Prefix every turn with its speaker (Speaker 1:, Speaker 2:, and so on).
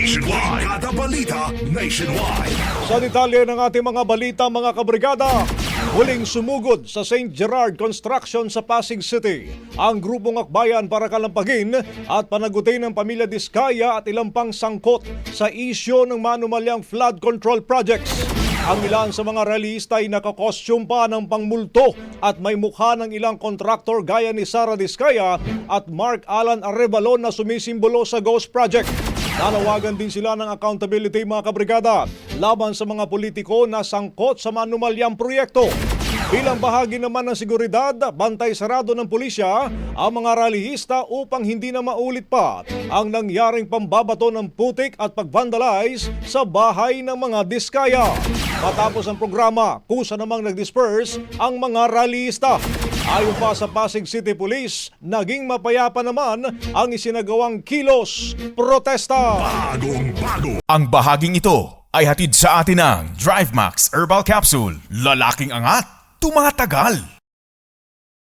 Speaker 1: Nationwide. Kada balita nationwide.
Speaker 2: Sa detalye ng ating mga balita, mga kabrigada, huling sumugod sa St. Gerard Construction sa Pasig City ang grupong akbayan para kalampagin at panagutin ng pamilya Diskaya at ilang pang sangkot sa isyo ng manumalyang flood control projects. Ang ilan sa mga realista ay nakakostyum pa ng pangmulto at may mukha ng ilang kontraktor gaya ni Sara Diskaya at Mark Alan Arevalo na sumisimbolo sa Ghost Project. Nanawagan din sila ng accountability, mga kabrigada, laban sa mga politiko na sangkot sa manumalyang proyekto. Bilang bahagi naman ng seguridad, bantay sarado ng pulisya ang mga rallyista upang hindi na maulit pa ang nangyaring pambabato ng putik at pag-vandalize sa bahay ng mga Diskaya. Matapos ang programa, kusa namang nag-disperse ang mga rallyista. Ayon pa sa Pasig City Police, naging mapayapa naman ang isinagawang kilos protesta.
Speaker 1: Bagong bago.
Speaker 3: Ang bahaging ito ay hatid sa atin ng DriveMax Herbal Capsule. Lalaking angat, tumatagal.